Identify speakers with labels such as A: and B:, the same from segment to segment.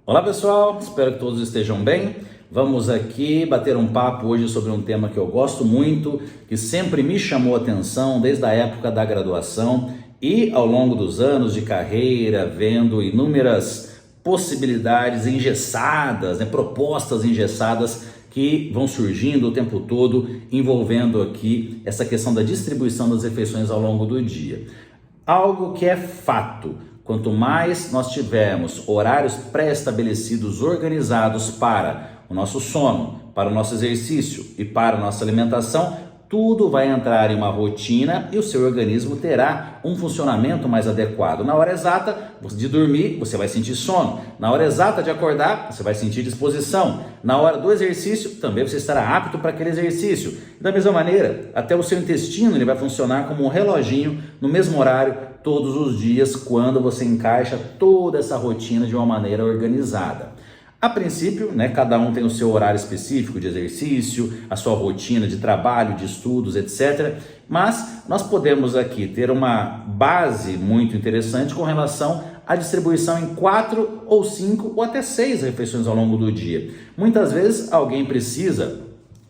A: Olá pessoal, espero que todos estejam bem. Vamos aqui bater um papo hoje sobre um tema que eu gosto muito, que sempre me chamou a atenção desde a época da graduação e ao longo dos anos de carreira, vendo inúmeras possibilidades engessadas, propostas engessadas que vão surgindo o tempo todo, envolvendo aqui essa questão da distribuição das refeições ao longo do dia. Algo que é fato. Quanto mais nós tivermos horários pré-estabelecidos, organizados para o nosso sono, para o nosso exercício e para a nossa alimentação, tudo vai entrar em uma rotina e o seu organismo terá um funcionamento mais adequado. Na hora exata de dormir, você vai sentir sono. Na hora exata de acordar, você vai sentir disposição. Na hora do exercício, também você estará apto para aquele exercício. Da mesma maneira, até o seu intestino ele vai funcionar como um reloginho no mesmo horário todos os dias, quando você encaixa toda essa rotina de uma maneira organizada. A princípio, cada um tem o seu horário específico de exercício, a sua rotina de trabalho, de estudos, etc. Mas nós podemos aqui ter uma base muito interessante com relação à distribuição em 4 ou 5 ou até 6 refeições ao longo do dia. Muitas vezes alguém precisa,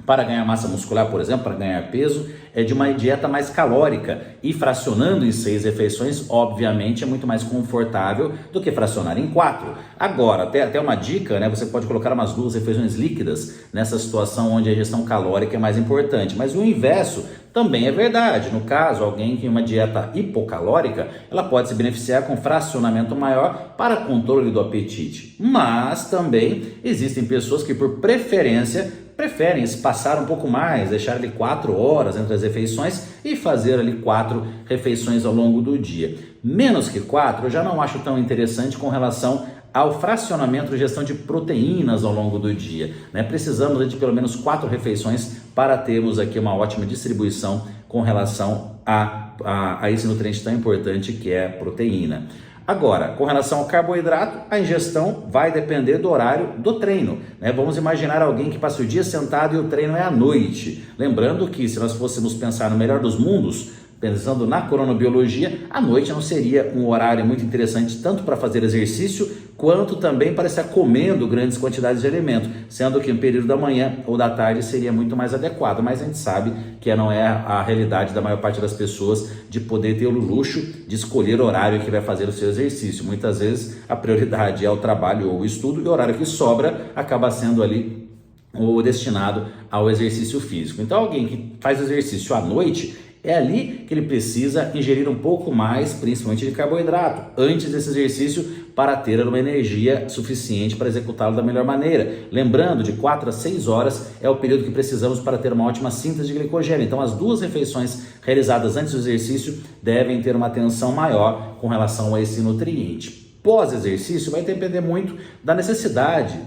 A: para ganhar massa muscular, por exemplo, para ganhar peso, de uma dieta mais calórica, e fracionando em 6 refeições, obviamente, é muito mais confortável do que fracionar em 4. Agora, até uma dica, você pode colocar umas 2 refeições líquidas nessa situação onde a ingestão calórica é mais importante, mas o inverso também é verdade. No caso, alguém que tem uma dieta hipocalórica, ela pode se beneficiar com fracionamento maior para controle do apetite. Mas também existem pessoas que, por preferência, preferem espaçar um pouco mais, deixar ali 4 horas entre as refeições e fazer ali 4 refeições ao longo do dia. Menos que 4 eu já não acho tão interessante com relação ao fracionamento e gestão de proteínas ao longo do dia. Precisamos de pelo menos 4 refeições para termos aqui uma ótima distribuição com relação a esse nutriente tão importante que é a proteína. Agora, com relação ao carboidrato, a ingestão vai depender do horário do treino. Vamos imaginar alguém que passa o dia sentado e o treino é à noite. Lembrando que, se nós fôssemos pensar no melhor dos mundos, pensando na cronobiologia, a noite não seria um horário muito interessante tanto para fazer exercício quanto também para estar comendo grandes quantidades de alimento, sendo que no período da manhã ou da tarde seria muito mais adequado, mas a gente sabe que não é a realidade da maior parte das pessoas de poder ter o luxo de escolher o horário que vai fazer o seu exercício. Muitas vezes a prioridade é o trabalho ou o estudo, e o horário que sobra acaba sendo ali o destinado ao exercício físico. Então alguém que faz exercício à noite, é ali que ele precisa ingerir um pouco mais, principalmente de carboidrato, antes desse exercício, para ter uma energia suficiente para executá-lo da melhor maneira. Lembrando, de 4 a 6 horas é o período que precisamos para ter uma ótima síntese de glicogênio. Então, as 2 refeições realizadas antes do exercício devem ter uma atenção maior com relação a esse nutriente. Pós-exercício vai depender muito da necessidade,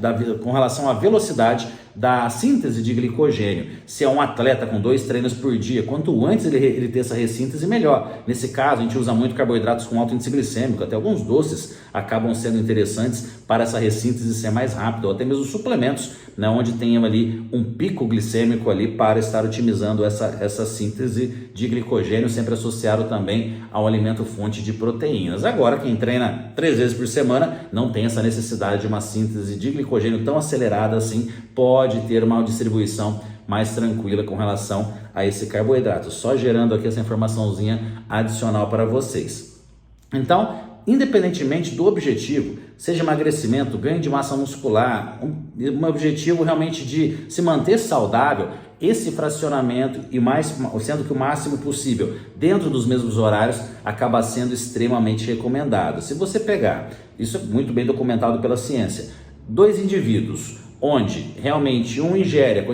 A: com relação à velocidade da síntese de glicogênio. Se é um atleta com 2 treinos por dia, quanto antes ele ter essa ressíntese, melhor. Nesse caso, a gente usa muito carboidratos com alto índice glicêmico, até alguns doces acabam sendo interessantes para essa ressíntese ser mais rápida, ou até mesmo suplementos, onde tem ali um pico glicêmico ali para estar otimizando essa síntese de glicogênio, sempre associado também ao alimento fonte de proteínas. Agora, quem treina 3 vezes por semana não tem essa necessidade de uma síntese de glicogênio tão acelerada assim, pode ter uma distribuição mais tranquila com relação a esse carboidrato. Só gerando aqui essa informaçãozinha adicional para vocês. Então, independentemente do objetivo, seja emagrecimento, ganho de massa muscular, um objetivo realmente de se manter saudável, esse fracionamento, e mais sendo que o máximo possível dentro dos mesmos horários, acaba sendo extremamente recomendado. Se você pegar, isso é muito bem documentado pela ciência, 2 indivíduos, onde realmente um ingere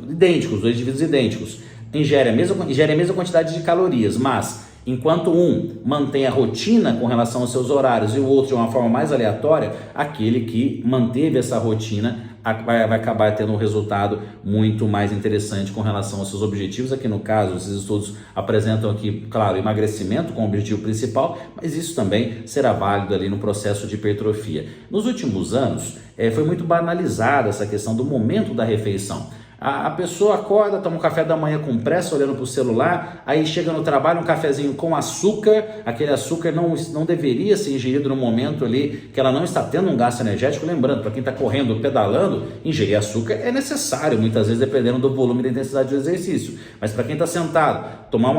A: idênticos, 2 indivíduos idênticos, ingere a mesma quantidade de calorias, mas enquanto um mantém a rotina com relação aos seus horários e o outro de uma forma mais aleatória, aquele que manteve essa rotina vai acabar tendo um resultado muito mais interessante com relação aos seus objetivos. Aqui no caso, esses estudos apresentam aqui, claro, emagrecimento como objetivo principal, mas isso também será válido ali no processo de hipertrofia. Nos últimos anos, foi muito banalizada essa questão do momento da refeição. A pessoa acorda, toma um café da manhã com pressa, olhando para o celular, aí chega no trabalho, um cafezinho com açúcar, aquele açúcar não deveria ser ingerido no momento ali que ela não está tendo um gasto energético. Lembrando, para quem está correndo, pedalando, ingerir açúcar é necessário, muitas vezes dependendo do volume e da intensidade do exercício, mas para quem está sentado, tomar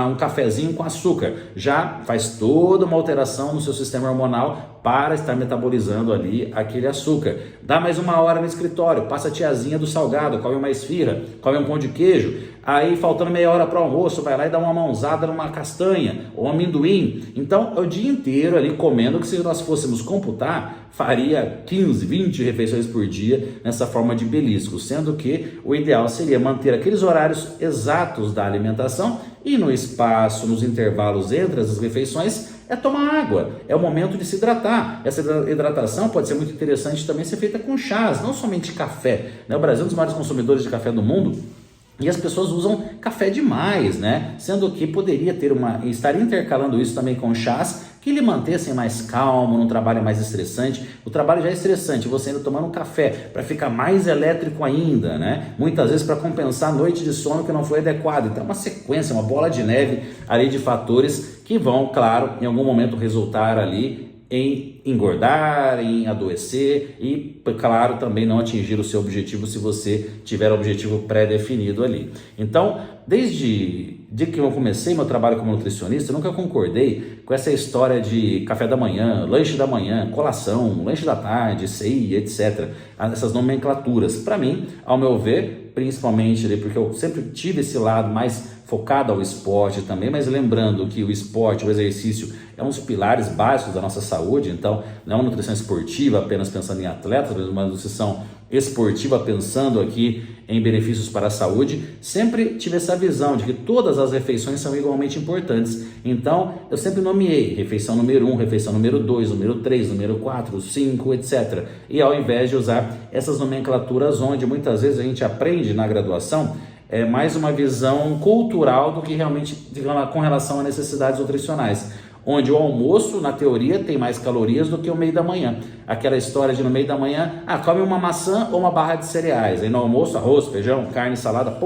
A: um cafezinho com açúcar já faz toda uma alteração no seu sistema hormonal para estar metabolizando ali aquele açúcar. Dá mais uma hora no escritório, passa a tiazinha do salgado, come uma esfirra, come um pão de queijo, aí faltando meia hora para o almoço, vai lá e dá uma mãozada numa castanha ou um amendoim. Então é o dia inteiro ali comendo, que se nós fôssemos computar, faria 15, 20 refeições por dia nessa forma de belisco, sendo que o ideal seria manter aqueles horários exatos da alimentação e no espaço, nos intervalos entre as refeições, é tomar água, é o momento de se hidratar. Essa hidratação pode ser muito interessante também ser feita com chás, não somente café, né? O Brasil é um dos maiores consumidores de café do mundo, e as pessoas usam café demais, né? Sendo que poderia estar intercalando isso também com chás que lhe mantessem mais calmo, num trabalho mais estressante. O trabalho já é estressante, você ainda tomando um café para ficar mais elétrico ainda, né? Muitas vezes para compensar a noite de sono que não foi adequada. Então é uma sequência, uma bola de neve ali de fatores que vão, claro, em algum momento resultar ali em engordar, em adoecer e, claro, também não atingir o seu objetivo se você tiver o objetivo pré-definido ali. Então, desde que eu comecei meu trabalho como nutricionista, eu nunca concordei com essa história de café da manhã, lanche da manhã, colação, lanche da tarde, ceia, etc. Essas nomenclaturas. Para mim, ao meu ver, principalmente porque eu sempre tive esse lado mais focado ao esporte também, mas lembrando que o esporte, o exercício é um dos pilares básicos da nossa saúde, então não é uma nutrição esportiva apenas pensando em atletas, mas uma nutrição esportiva pensando aqui em benefícios para a saúde. Sempre tive essa visão de que todas as refeições são igualmente importantes, então eu sempre nomeei refeição número 1, refeição número 2, número 3, número 4, 5, etc. E ao invés de usar essas nomenclaturas onde muitas vezes a gente aprende na graduação, é mais uma visão cultural do que realmente com relação a necessidades nutricionais, onde o almoço, na teoria, tem mais calorias do que o meio da manhã. Aquela história de no meio da manhã, come uma maçã ou uma barra de cereais, aí no almoço, arroz, feijão, carne, salada,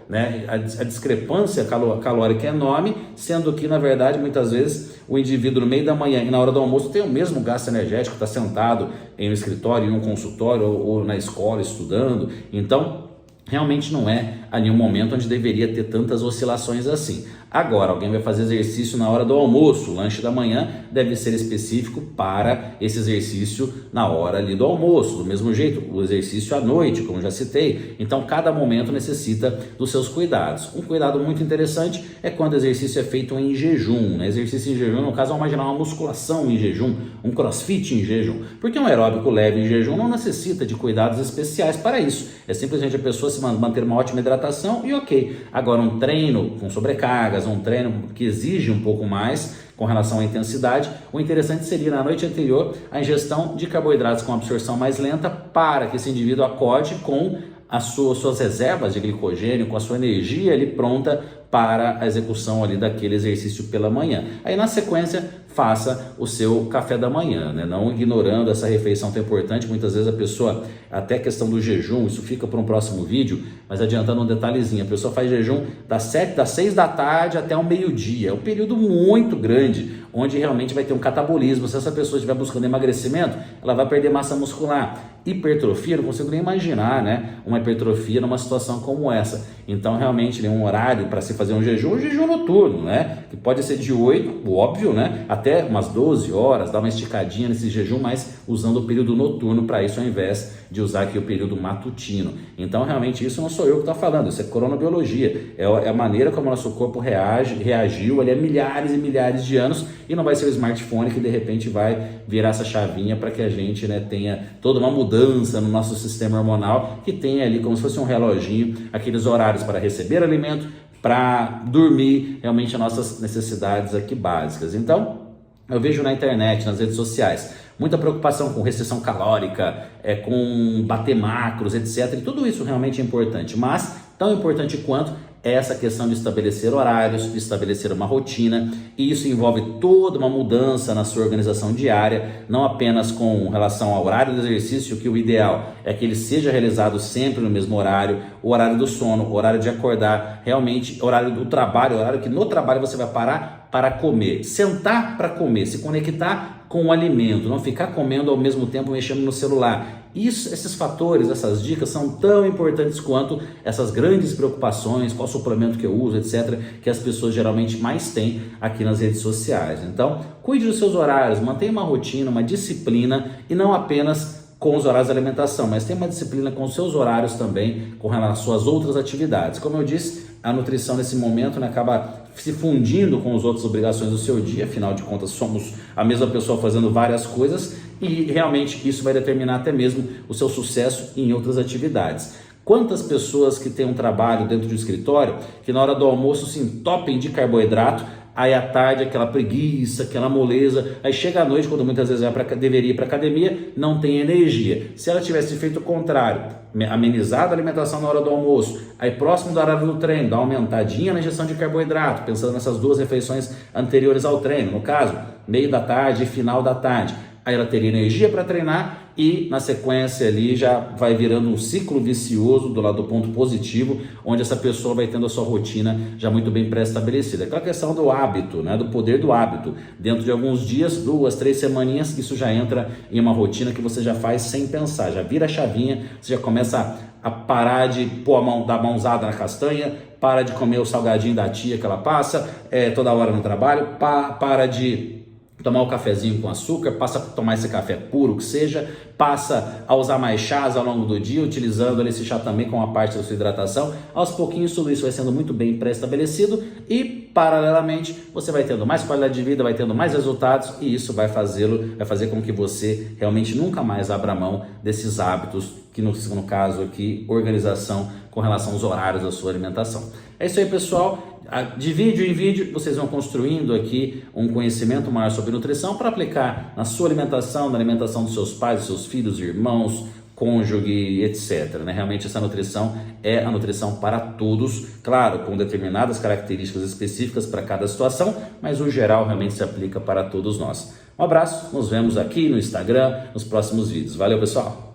A: né? A discrepância calórica é enorme, sendo que, na verdade, muitas vezes, o indivíduo no meio da manhã e na hora do almoço tem o mesmo gasto energético, está sentado em um escritório, em um consultório ou na escola estudando. Então, realmente não é ali um momento onde deveria ter tantas oscilações assim. Agora, alguém vai fazer exercício na hora do almoço, o lanche da manhã deve ser específico para esse exercício na hora ali do almoço. Do mesmo jeito, o exercício à noite, como já citei. Então, cada momento necessita dos seus cuidados. Um cuidado muito interessante é quando o exercício é feito em jejum, né? Exercício em jejum, no caso, vamos imaginar uma musculação em jejum, um crossfit em jejum. Porque um aeróbico leve em jejum não necessita de cuidados especiais para isso. É simplesmente a pessoa se manter uma ótima hidratação e ok. Agora, um treino com sobrecargas, um treino que exige um pouco mais com relação à intensidade, o interessante seria na noite anterior a ingestão de carboidratos com absorção mais lenta para que esse indivíduo acorde com as suas reservas de glicogênio, com a sua energia ali pronta para a execução ali daquele exercício pela manhã. Aí na sequência faça o seu café da manhã, né? Não ignorando essa refeição tão importante. Muitas vezes a pessoa, até a questão do jejum, isso fica para um próximo vídeo, mas adiantando um detalhezinho, a pessoa faz jejum das 6 da tarde até o meio-dia, é um período muito grande, onde realmente vai ter um catabolismo. Se essa pessoa estiver buscando emagrecimento, ela vai perder massa muscular. Hipertrofia, não consigo nem imaginar, né? Uma hipertrofia numa situação como essa. Então, realmente, um horário para se fazer um jejum noturno, né? Que pode ser de 8, óbvio, né? Até umas 12 horas, dar uma esticadinha nesse jejum, mas usando o período noturno para isso, ao invés de usar aqui o período matutino. Então, realmente, isso não sou eu que estou falando, isso é cronobiologia. É a maneira como o nosso corpo reagiu ali há milhares e milhares de anos, e não vai ser o smartphone que, de repente, vai virar essa chavinha para que a gente, né, tenha toda uma mudança no nosso sistema hormonal, que tenha ali como se fosse um reloginho, aqueles horários para receber alimento, para dormir, realmente as nossas necessidades aqui básicas. Então, eu vejo na internet, nas redes sociais, muita preocupação com restrição calórica, com bater macros, etc. E tudo isso realmente é importante, mas tão importante quanto é essa questão de estabelecer horários, de estabelecer uma rotina, e isso envolve toda uma mudança na sua organização diária, não apenas com relação ao horário do exercício, que o ideal é que ele seja realizado sempre no mesmo horário, o horário do sono, o horário de acordar, realmente o horário do trabalho, o horário que no trabalho você vai parar para comer, sentar para comer, se conectar com o alimento, não ficar comendo ao mesmo tempo mexendo no celular. Esses fatores, essas dicas são tão importantes quanto essas grandes preocupações, qual suplemento que eu uso, etc., que as pessoas geralmente mais têm aqui nas redes sociais. Então, cuide dos seus horários, mantenha uma rotina, uma disciplina, e não apenas com os horários de alimentação, mas tenha uma disciplina com os seus horários também, com relação às outras atividades. Como eu disse, a nutrição nesse momento, né, acaba se fundindo com as outras obrigações do seu dia, afinal de contas somos a mesma pessoa fazendo várias coisas, e realmente isso vai determinar até mesmo o seu sucesso em outras atividades. Quantas pessoas que têm um trabalho dentro de um escritório que na hora do almoço se entopem de carboidrato, aí à tarde aquela preguiça, aquela moleza, aí chega à noite, quando muitas vezes deveria ir para academia, não tem energia. Se ela tivesse feito o contrário, amenizado a alimentação na hora do almoço, aí próximo do horário do treino, dá uma aumentadinha na ingestão de carboidrato, pensando nessas duas refeições anteriores ao treino, no caso, meio da tarde e final da tarde, aí ela teria energia para treinar e na sequência ali já vai virando um ciclo vicioso do lado do ponto positivo, onde essa pessoa vai tendo a sua rotina já muito bem pré-estabelecida. Aquela questão do hábito, né, do poder do hábito. Dentro de alguns dias, 2, 3 semaninhas, isso já entra em uma rotina que você já faz sem pensar, já vira a chavinha, você já começa a parar de pôr a mão, dar mãozada na castanha, para de comer o salgadinho da tia que ela passa toda hora no trabalho, para de tomar o cafezinho com açúcar, passa a tomar esse café puro que seja, passa a usar mais chás ao longo do dia, utilizando esse chá também como uma parte da sua hidratação. Aos pouquinhos tudo isso vai sendo muito bem pré-estabelecido e paralelamente você vai tendo mais qualidade de vida, vai tendo mais resultados, e isso vai fazer com que você realmente nunca mais abra mão desses hábitos, que no caso aqui, organização com relação aos horários da sua alimentação. É isso aí, pessoal. De vídeo em vídeo, vocês vão construindo aqui um conhecimento maior sobre nutrição para aplicar na sua alimentação, na alimentação dos seus pais, dos seus filhos, irmãos, cônjuge, etc. Né? Realmente essa nutrição é a nutrição para todos, claro, com determinadas características específicas para cada situação, mas o geral realmente se aplica para todos nós. Um abraço, nos vemos aqui no Instagram, nos próximos vídeos. Valeu, pessoal!